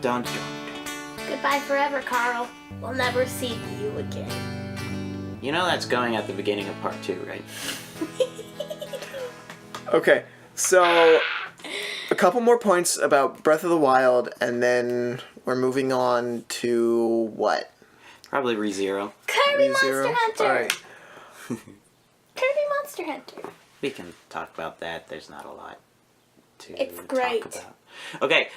dun, dun. Goodbye forever, Carl. We'll never see you again. You know that's going at the beginning of part 2, right? Okay, so a couple more points about Breath of the Wild, and then we're moving on to what? Probably ReZero. Kirby ReZero? Monster Hunter! Alright. Kirby Monster Hunter. We can talk about that. There's not a lot to It's great. talk about. Okay,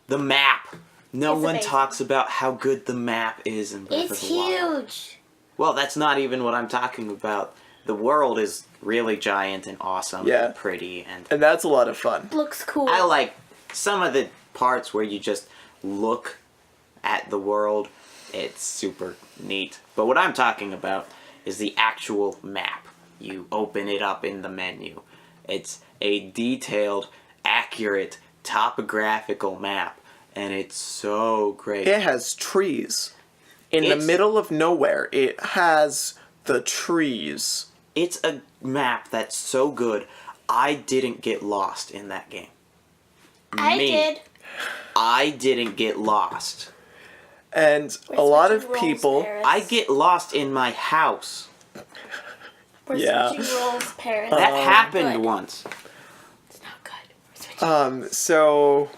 the map. No It's one amazing. talks about how good the map is in Breath It's of the Wild. huge. Well, that's not even what I'm talking about. The world is really giant and awesome Yeah. and pretty, and And that's a lot of fun. Looks cool. I like some of the parts where you just look at the world. It's super neat. But what I'm talking about is the actual map. You open it up in the menu. It's a detailed, accurate, topographical map, and it's so great. It has trees. In the It's- middle of nowhere, it has the trees. It's a map that's so good, I didn't get lost in that game. I Me. did. I didn't get lost. And We're a lot of switching roles, people... Paris. I get lost in my house. We're Yeah. switching roles, Paris. That It's not happened good. once. It's not good. We're switching. So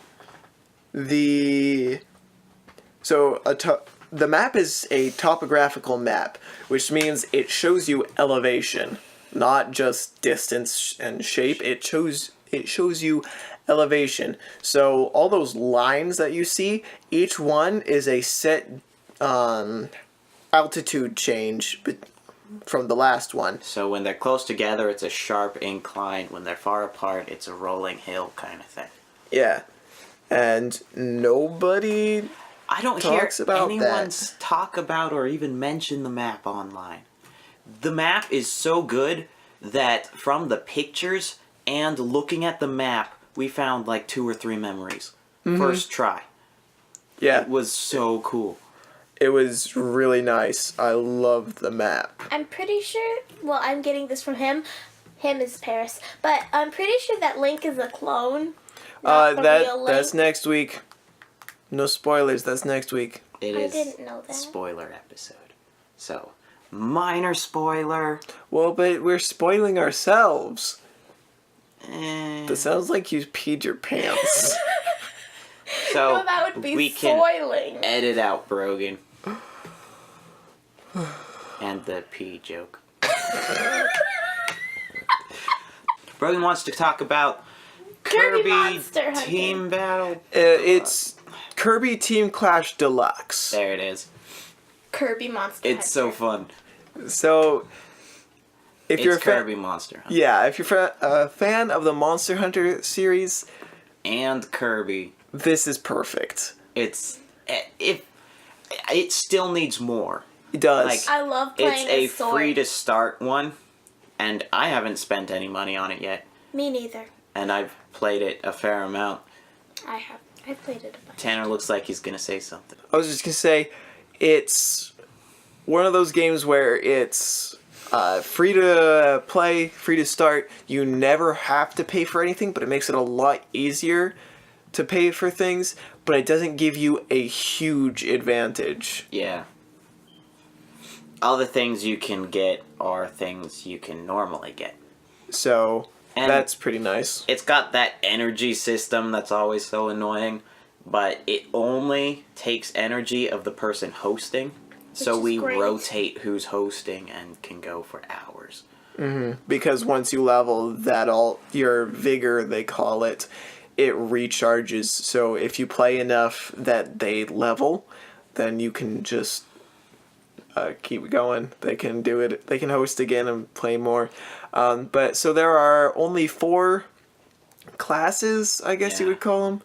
the map is a topographical map, which means it shows you elevation, not just distance and shape. It shows you elevation. So all those lines that you see, each one is a set altitude change from the last one. So when they're close together, it's a sharp incline. When they're far apart, it's a rolling hill kind of thing. Yeah. And nobody... I don't Talks hear about anyone that. talk about or even mention the map online. The map is so good that from the pictures and looking at the map, we found like 2 or 3 memories. First try. Yeah, It was so cool. it was really nice. I loved the map. I'm pretty sure. Well, I'm getting this from him. Him is Paris, but I'm pretty sure that Link is a clone. Not the real That's Link. next week. No spoilers, that's next week. It I is didn't know that. spoiler episode. So, minor spoiler. Well, but we're spoiling ourselves. Eh. That sounds like you peed your pants. So No, that would be we can spoiling. edit out Brogan. And the pee joke. Brogan wants to talk about Kirby Monster Hunter. Team Battle. It's Kirby Team Clash Deluxe. There it is. Kirby Monster It's so Hunter. fun. So, if you're a It's fan, Kirby Monster Hunter. yeah, if you're a fan of the Monster Hunter series, And Kirby. this is perfect. It still needs more. It does. Like, I love It's playing a as Sword. free to start one, and I haven't spent any money on it yet, Me neither. and I've played it a fair amount. I have. I played it a bunch. Tanner looks like he's gonna say something. I was just gonna say, it's one of those games where it's free to play, free to start. You never have to pay for anything, but it makes it a lot easier to pay for things, but it doesn't give you a huge advantage. Yeah. All the things you can get are things you can normally get. So, And that's pretty nice. it's got that energy system that's always so annoying, but it only takes energy of the person hosting. So is we great. rotate who's hosting and can go for hours. Because once you level your vigor, they call it, it recharges. So if you play enough that they level, then you can just keep going. They can do it. They can host again and play more. But so there are only 4 classes, I guess you Yeah. would call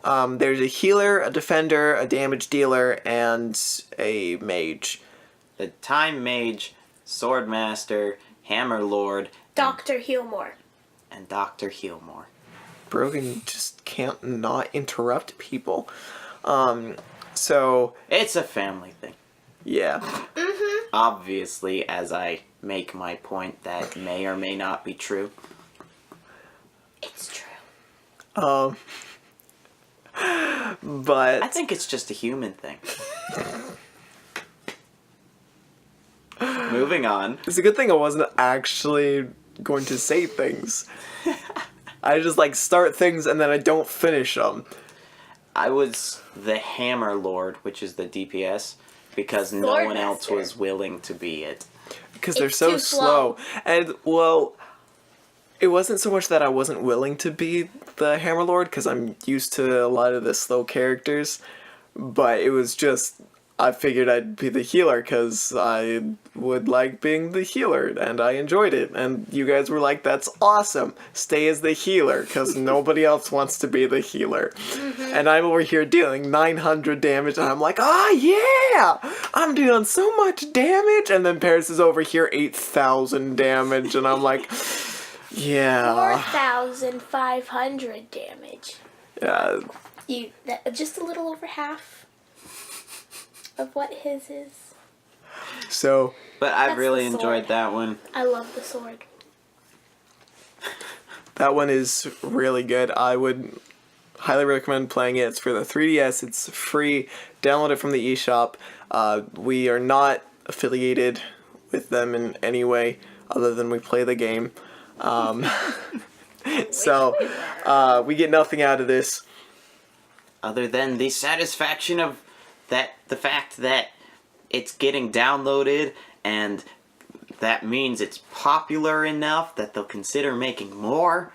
them. There's a healer, a defender, a damage dealer, and a mage. The Time Mage, Swordmaster, Hammer Lord, Dr. Healmore. and Dr. Healmore. Brogan just can't not interrupt people. So It's a family thing. yeah. Obviously, as I make my point that may or may not be true. It's true. But I think it's just a human thing. Moving on. it's a good thing I wasn't actually going to say things. I just like start things and then I don't finish them. I was the Hammer Lord, which is the DPS, because no one else Swordmaster. was willing to be it. Because they're It's so too slow. slow. And, well, it wasn't so much that I wasn't willing to be the Hammer Lord, because I'm used to a lot of the slow characters, but it was just, I figured I'd be the healer, because I would like being the healer, and I enjoyed it. And you guys were like, that's awesome. Stay as the healer, because nobody else wants to be the healer. And I'm over here dealing 900 damage, and I'm like, yeah! I'm doing so much damage! And then Parris is over here 8,000 damage, and I'm like, yeah. 4,500 damage. Yeah. Just a little over half of what his is. So, But I That's really the sword. enjoyed that one. I love the sword. that one is really good. I would highly recommend playing it. It's for the 3DS. It's free. Download it from the eShop. We are not affiliated with them in any way other than we play the game. So, we get nothing out of this. Other than the satisfaction of the fact that it's getting downloaded, and that means it's popular enough that they'll consider making more.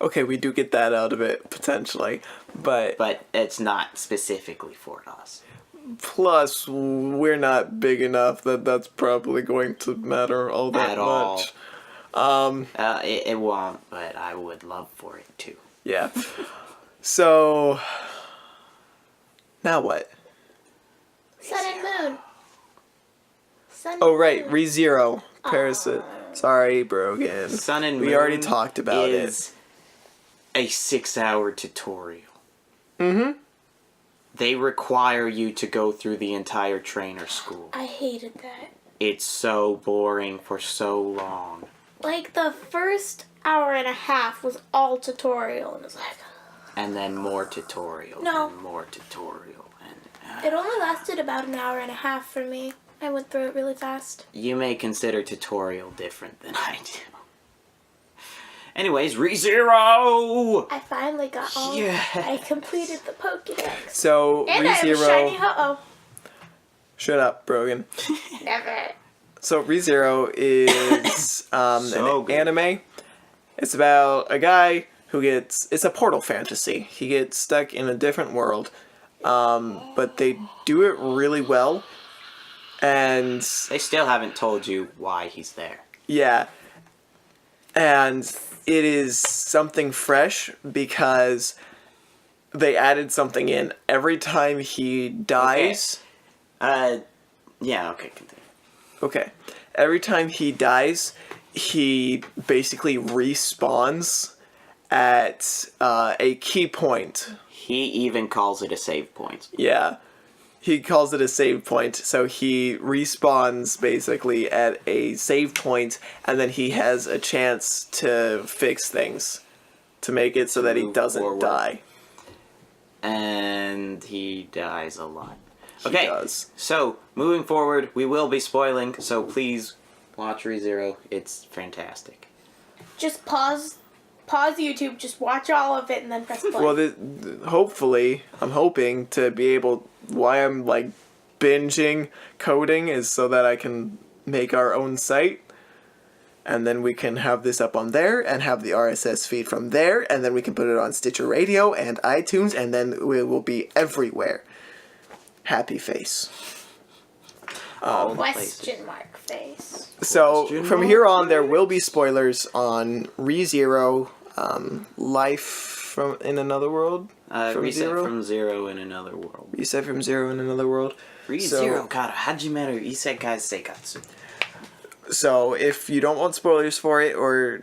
Okay, we do get that out of it, potentially. But But it's not specifically for us. plus, we're not big enough that that's probably going to matter all that At all. much. It won't, but I would love for it to. Yeah. So, now what? Sun and moon. Sun Oh, and right, moon. ReZero. Paris. Sorry, Brogan. Sun and Moon We already talked about is a 6-hour tutorial. Mm-hmm. They require you to go through the entire trainer school. I hated that. It's so boring for so long. Like, the first hour and a half was all tutorial, and it was like, And then more tutorial. No. And more tutorial. And it only lasted about an hour and a half for me. I went through it really fast. you may consider tutorial different than I do. Anyways, ReZero! I finally got all. Yeah. I completed the Pokédex. So, And I have a shiny ReZero. ho-oh. Shut up, Brogan. Never. So, ReZero is So an good. anime. It's about a guy who gets. It's a portal fantasy. He gets stuck in a different world. But they do it really well. And They still haven't told you why he's there. yeah. And it is something fresh because they added something in. Every time he dies. Yeah, okay, continue. Okay. Every time he dies, he basically respawns at a key point. He even calls it a save point. Yeah. He calls it a save point, so he respawns basically at a save point, and then he has a chance to fix things to make it so that he Move doesn't forward. die. And he dies a lot. He Okay, does. so moving forward, we will be spoiling, so please watch ReZero. It's fantastic. Just pause YouTube, just watch all of it, and then press play. Well, hopefully, I'm hoping to be able. Why I'm like binging coding is so that I can make our own site, and then we can have this up on there and have the RSS feed from there, and then we can put it on Stitcher Radio and iTunes, and then we will be everywhere. Happy face. All the places. Question mark face. So Question from mark? here on, there will be spoilers on ReZero, Life from in Another World. Reset from Zero in Another World. Reset from Zero in Another World. ReZero Kara Hajimeru Isekai Seikatsu. So if you don't want spoilers for it, or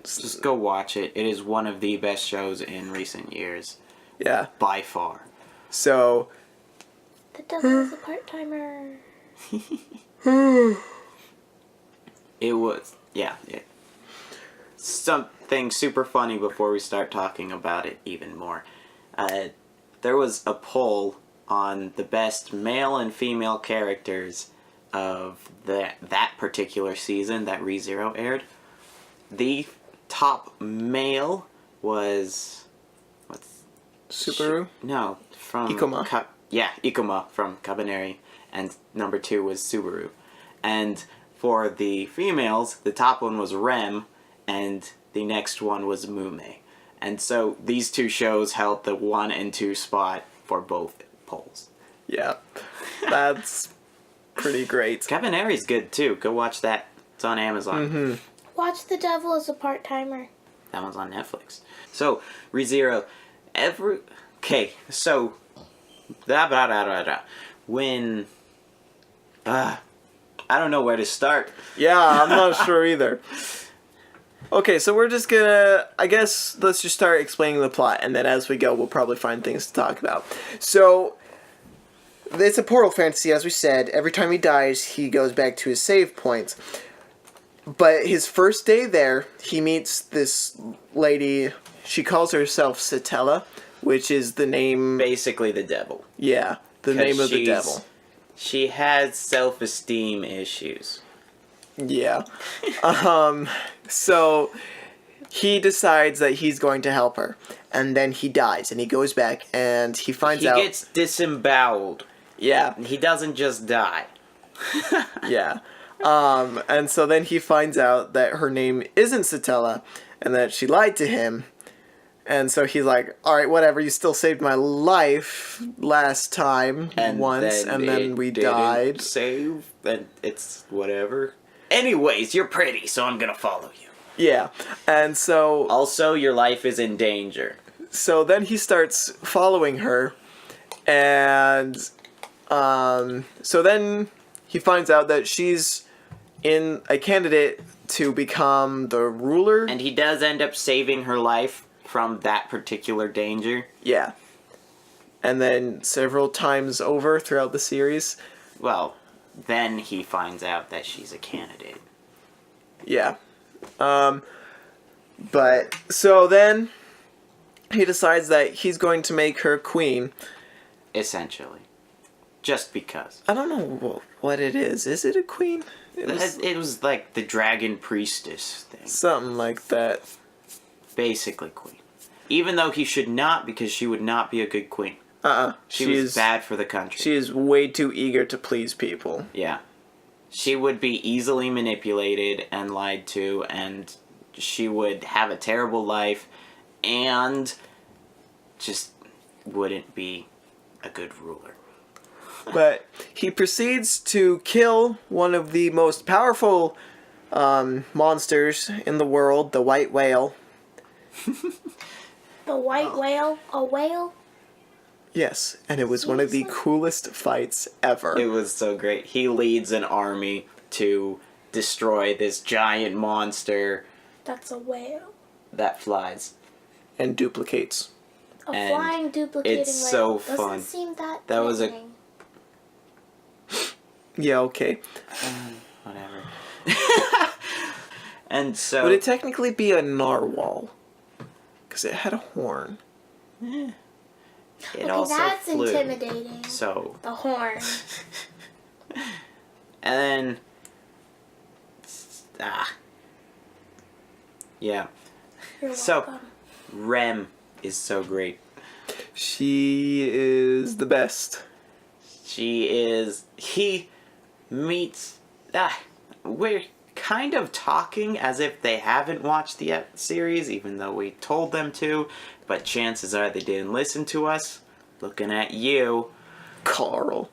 Just go watch it. It is one of the best shows in recent years. yeah, By far. so The devil is a part-timer. It was, yeah. Something super funny before we start talking about it even more. there was a poll on the best male and female characters of that particular season that ReZero aired. The top male was Subaru? No, from Ikoma? Ikoma from Cabaneri, and number 2 was Subaru. And for the females, the top one was Rem, and the next one was Mume. And so these two shows held the 1 and 2 spot for both polls. Yeah. That's pretty great. Cabaneri's good too. Go watch that. It's on Amazon. Mm-hmm. Watch The Devil as a Part-Timer. That one's on Netflix. So, ReZero, okay, so, when, I don't know where to start. Yeah, I'm not sure either. Okay, so we're just gonna, I guess, let's just start explaining the plot, and then as we go, we'll probably find things to talk about. So, it's a portal fantasy, as we said. Every time he dies, he goes back to his save points. But his first day there, he meets this lady. She calls herself Satella, which is the name... Basically the devil. Yeah, the name of the devil. She has self-esteem issues. Yeah. So he decides that he's going to help her. And then he dies, and he goes back, and he finds out... He gets disemboweled. Yeah. He doesn't just die. Yeah. And so then he finds out that her name isn't Satella, and that she lied to him. And so he's like, alright, whatever, you still saved my life last time once, and then we died. Save, and it's whatever. Anyways, you're pretty, so I'm gonna follow you. Yeah. And so... Also, your life is in danger. So then he starts following her, and... so then he finds out that she's in a candidate to become the ruler. And he does end up saving her life from that particular danger. Yeah. And then several times over throughout the series. Well, then he finds out that she's a candidate. Yeah. But, so then he decides that he's going to make her queen. Essentially. Just because. I don't know what it is. Is it a queen? It was like the dragon priestess thing. Something like that. Basically queen. Even though he should not, because she would not be a good queen. She was bad for the country. She is way too eager to please people. Yeah. She would be easily manipulated and lied to, and she would have a terrible life, and just wouldn't be a good ruler. But he proceeds to kill one of the most powerful monsters in the world, the white whale. The white whale? A whale? Yes, and it was one of the coolest fights ever. It was so great. He leads an army to destroy this giant monster That's a whale. that flies. And duplicates. A And flying duplicating it's whale. so Doesn't fun. seem that That was a- threatening. Yeah, okay. Whatever. And so... Would it technically be a narwhal? Because it had a horn. It Okay, also that's flew. intimidating. So... The horn. And then... Yeah. You're So- welcome. Rem is so great. She is the best. He meets... we're kind of talking as if they haven't watched the series, even though we told them to, but chances are they didn't listen to us. Looking at you. Carl.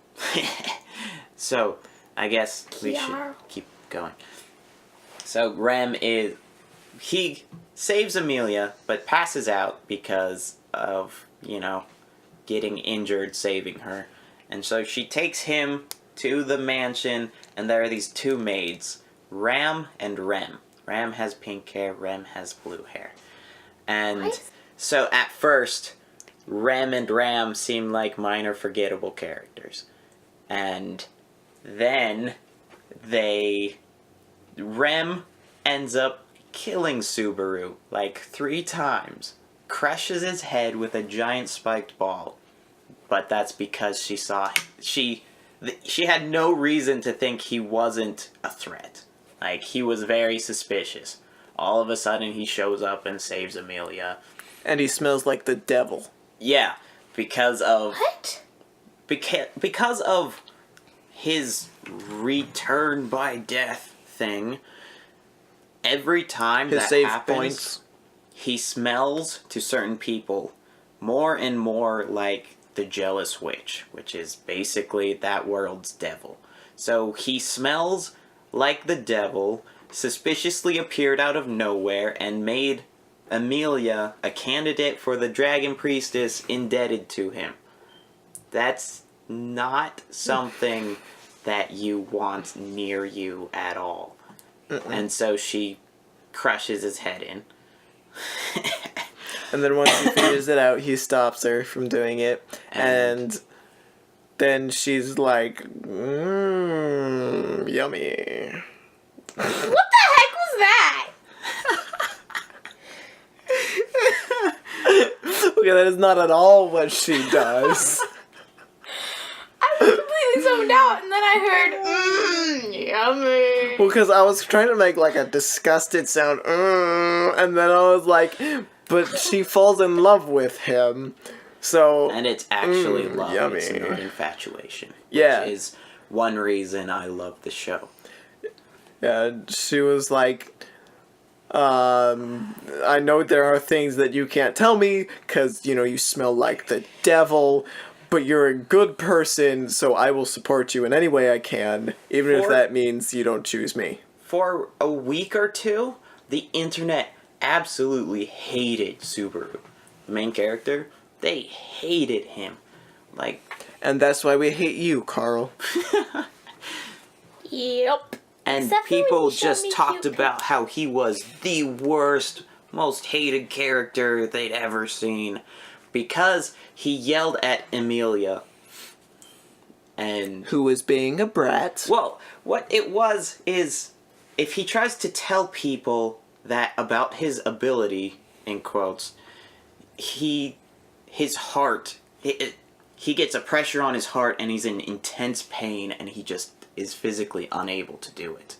So, I guess we should keep going. So, Rem is... He saves Amelia, but passes out because of, getting injured saving her. And so she takes him to the mansion, and there are these two maids, Ram and Rem. Ram has pink hair, Rem has blue hair. And so at first, Rem and Ram seem like minor forgettable characters. And then Rem ends up killing Subaru like 3 times. crushes his head with a giant spiked ball. But that's because she had no reason to think he wasn't a threat. Like, he was very suspicious. All of a sudden, he shows up and saves Amelia. And he smells like the devil. Yeah, because of... What? Because of his return by death thing, every time His that save happens, points. he smells to certain people more and more like the jealous witch, which is basically that world's devil. So he smells like the devil, suspiciously appeared out of nowhere, and made Amelia, a candidate for the Dragon Priestess, indebted to him. That's not something that you want near you at all. And so she crushes his head in. And then once he figures it out, he stops her from doing it. And then she's like, yummy. What the heck was that? Okay, that is not at all what she does. I was completely zoned out, and then I heard, yummy. Well, because I was trying to make like a disgusted sound, and then I was like, but she falls in love with him. So And it's actually love, yummy. it's not infatuation. Yeah. Which is one reason I love the show. Yeah, she was like, I know there are things that you can't tell me because, you smell like the devil, but you're a good person, so I will support you in any way I can, even if that means you don't choose me. For a week or two, the internet absolutely hated Subaru. The main character, they hated him. Like, And that's why we hate you, Carl. Yep. and Except for when people you showed just me talked cute about how he was the worst, most hated character they'd ever seen because he yelled at Amelia. And, Who was being a brat. well, what it was is, if he tries to tell people that about his ability, in quotes, his heart, he gets a pressure on his heart and he's in intense pain and he just is physically unable to do it.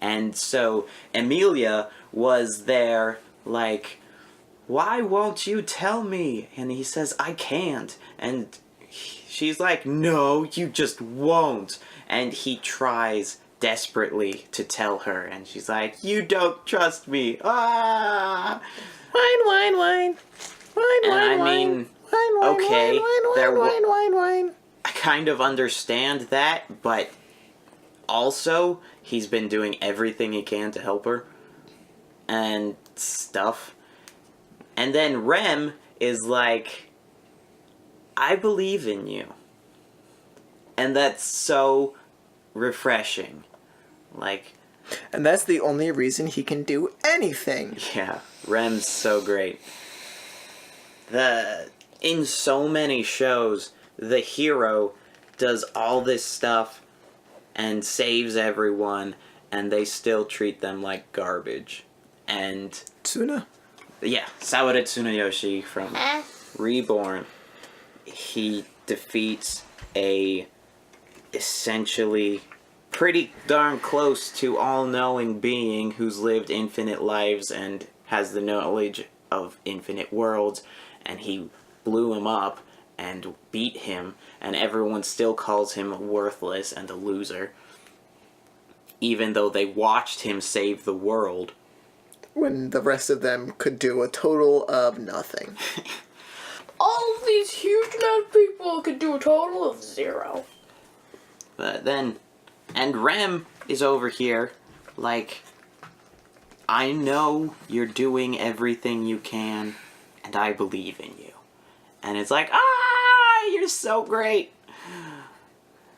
And so Amelia was there like, why won't you tell me? And he says, I can't. And she's like, no, you just won't. And he tries desperately to tell her, and she's like, you don't trust me. Ah! Wine, wine, wine. Wine, And wine, I wine. mean, Wine, wine, okay, wine, there wine, wine, wine, wine. I kind of understand that, but also, he's been doing everything he can to help her. And stuff. And then Rem is like, I believe in you. And that's so refreshing. Like, And that's the only reason he can do anything. yeah, Rem's so great. In so many shows, the hero does all this stuff and saves everyone, and they still treat them like garbage. And Tsuna? yeah, Sawada Tsunayoshi from Eh. Reborn, he defeats a essentially pretty darn close to all-knowing being who's lived infinite lives and has the knowledge of infinite worlds, and he blew him up and beat him, and everyone still calls him worthless and a loser, even though they watched him save the world. When the rest of them could do a total of nothing. All of these huge amount of people could do a total of 0. But then, and Rem is over here, like, I know you're doing everything you can, and I believe in you. And it's like, you're so great.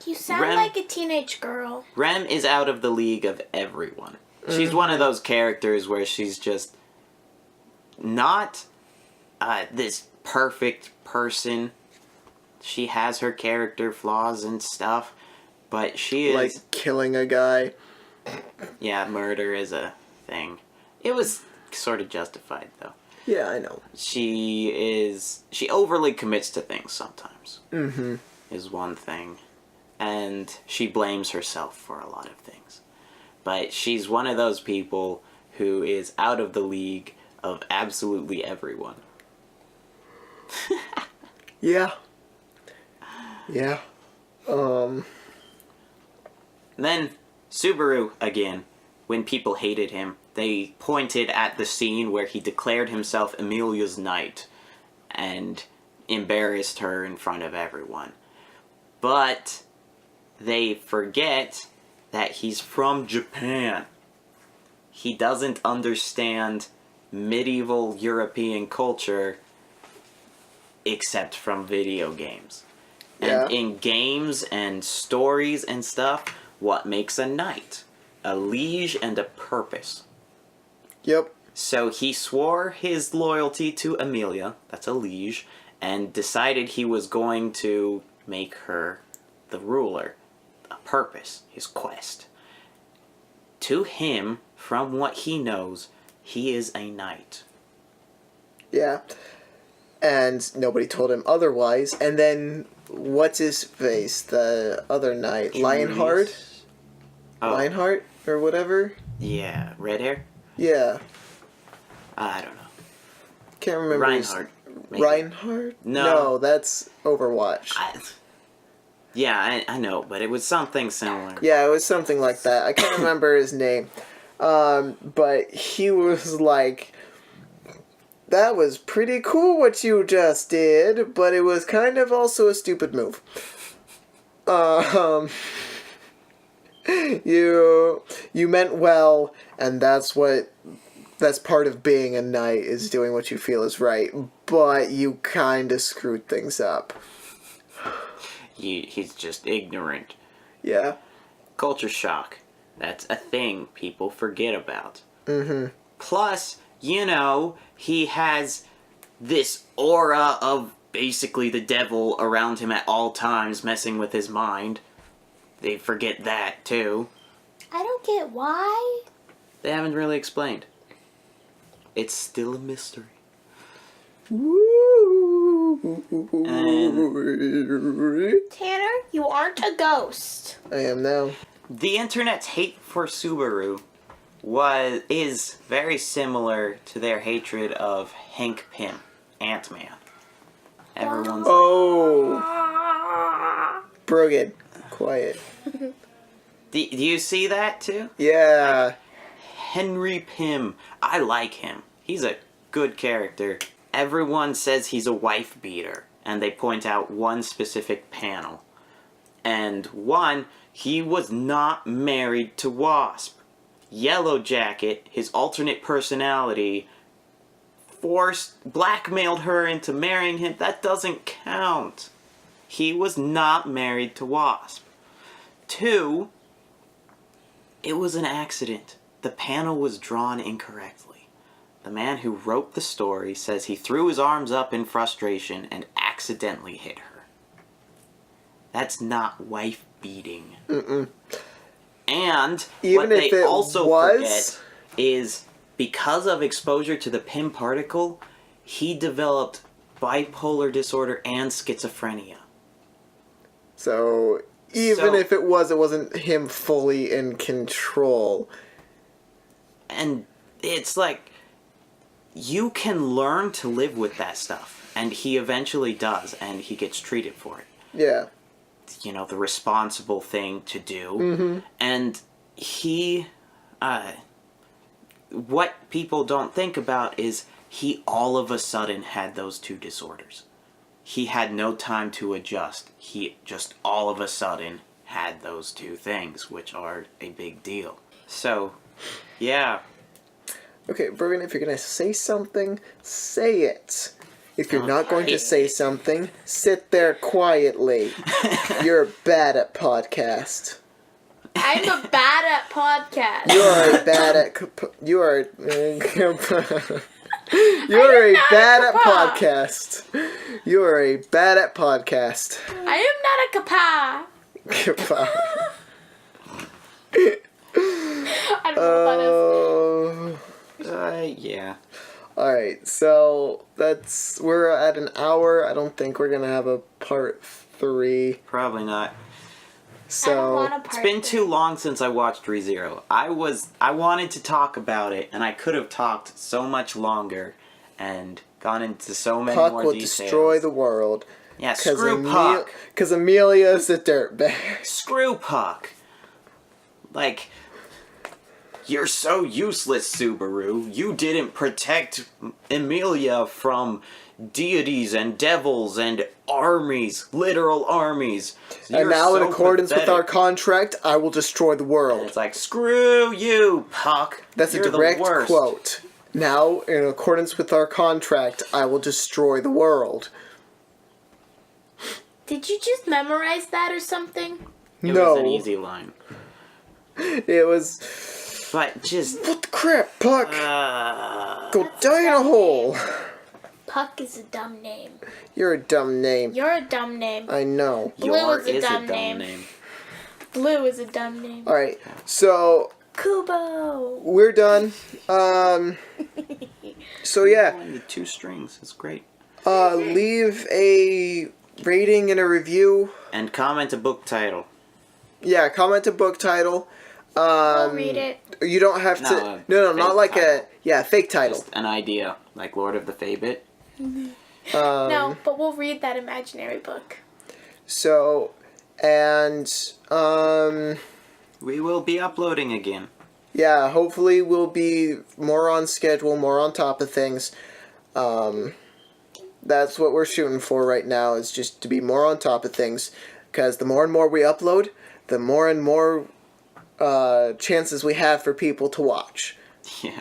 You sound Rem- like a teenage girl. Rem is out of the league of everyone. She's one of those characters where she's just not this perfect person. She has her character flaws and stuff, but she is... Like killing a guy. Yeah, murder is a thing. It was sort of justified, though. Yeah, I know. She overly commits to things sometimes. Mm-hmm. Is one thing. And she blames herself for a lot of things. But she's one of those people who is out of the league of absolutely everyone. Yeah. Yeah. Then, Subaru, again, when people hated him, they pointed at the scene where he declared himself Emilia's knight and embarrassed her in front of everyone. But they forget that he's from Japan. He doesn't understand medieval European culture except from video games. Yeah. And in games and stories and stuff, what makes a knight? A liege and a purpose. Yep. So he swore his loyalty to Emilia, that's a liege, and decided he was going to make her the ruler. A purpose, his quest. To him, from what he knows, he is a knight. Yeah. And nobody told him otherwise. And then, what's his face? The other knight? Lionheart? Oh, Lionheart? Or whatever? yeah. Red hair? Yeah. I don't know. Can't remember Reinhardt. maybe. Reinhardt? No. That's Overwatch. I know, but it was something similar. Yeah, it was something like that. I can't remember his name. But he was like, that was pretty cool what you just did, but it was kind of also a stupid move. You meant well, and that's part of being a knight, is doing what you feel is right, but you kind of screwed things up. He's just ignorant. Yeah. Culture shock. That's a thing people forget about. Mm-hmm. Plus, he has this aura of basically the devil around him at all times, messing with his mind. They forget that, too. I don't get why. They haven't really explained. It's still a mystery. Tanner, you aren't a ghost. I am now. The internet's hate for Subaru is very similar to their hatred of Hank Pym, Ant-Man. Everyone's Oh! Brogan, quiet. Do you see that too? Yeah. Henry Pym. I like him. He's a good character. Everyone says he's a wife beater, and they point out one specific panel. And one, he was not married to Wasp. Yellow Jacket, his alternate personality, blackmailed her into marrying him. That doesn't count. He was not married to Wasp. 2, it was an accident. The panel was drawn incorrectly. The man who wrote the story says he threw his arms up in frustration and accidentally hit her. That's not wife beating. Mm-mm. And Even what if they it also was... forget is because of exposure to the Pym particle, he developed bipolar disorder and schizophrenia. So, even if it wasn't him fully in control. And it's like, you can learn to live with that stuff. And he eventually does, and he gets treated for it. Yeah. The responsible thing to do. Mm-hmm. And he, what people don't think about is he all of a sudden had those 2 disorders. He had no time to adjust. He just all of a sudden had those 2 things, which are a big deal. So, yeah. Okay, Brogan, if you're gonna say something, say it. If you're not going to say something, sit there quietly. You're bad at podcast. I'm a bad at podcast. You are bad at... You are... You're a bad at podcast. You are a bad at podcast. I am not a kapa. I don't know what that is. Yeah. Alright, so we're at an hour. I don't think we're gonna have a part 3. Probably not. I don't So want a It's part been three. too long since I watched ReZero. I wanted to talk about it, and I could have talked so much longer and gone into so many Puck more will details. destroy the world. Yeah, screw Puck. Because Amelia's a dirtbag. Screw Puck. Like, you're so useless, Subaru. You didn't protect Emilia from deities and devils and armies, literal armies. And You're now, in so accordance with our pathetic. contract, I will destroy the And world. it's like, screw you, Puck. That's You're a direct the worst. quote. Now, in accordance with our contract, I will destroy the world. Did you just memorize that or something? It No. was an easy line. It was... But just... What the crap, Puck? Go That's die in a dumb hole. Puck is a dumb name. You're a dumb name. You're a dumb name. I know. Blue Your is a dumb name. Blue is a dumb name. Alright, so Kubo. we're done. So yeah, Only 2 strings. It's great. leave a rating and a review. And comment a book title. Yeah, comment a book title. I'll read it. You don't have No, to. a No, not fake like title. fake title. Just an idea. Like Lord of the Fabit. No, but we'll read that imaginary book. So, and We will be uploading again. yeah, hopefully we'll be more on schedule, more on top of things. That's what we're shooting for right now, is just to be more on top of things. Because the more and more we upload, the more and more chances we have for people to watch. Yeah.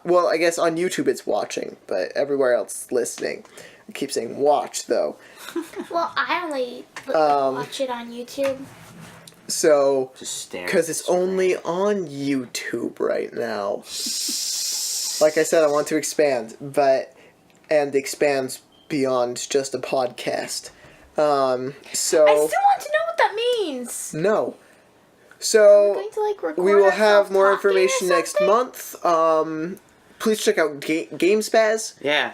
Well, I guess on YouTube it's watching, but everywhere else listening. I keep saying watch, though. Well, I only watch it on YouTube. So, Just stare. because it's only on YouTube right now. Like I said, I want to expand, and expand beyond just a podcast. I still want to know what that means. No. I'm So, going to record we will have ourselves more talking or information next something? month. Please check out GameSpaz. Yeah.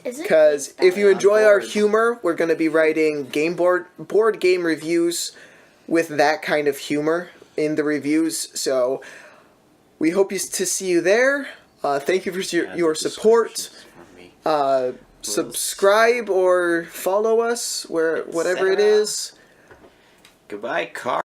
Is it? Because if you I'm enjoy our bored. humor, we're going to be writing board game reviews with that kind of humor in the reviews. So we hope to see you there. Thank you for your support. Descriptions for me. Subscribe or follow us where whatever it Etc. is. Goodbye, car.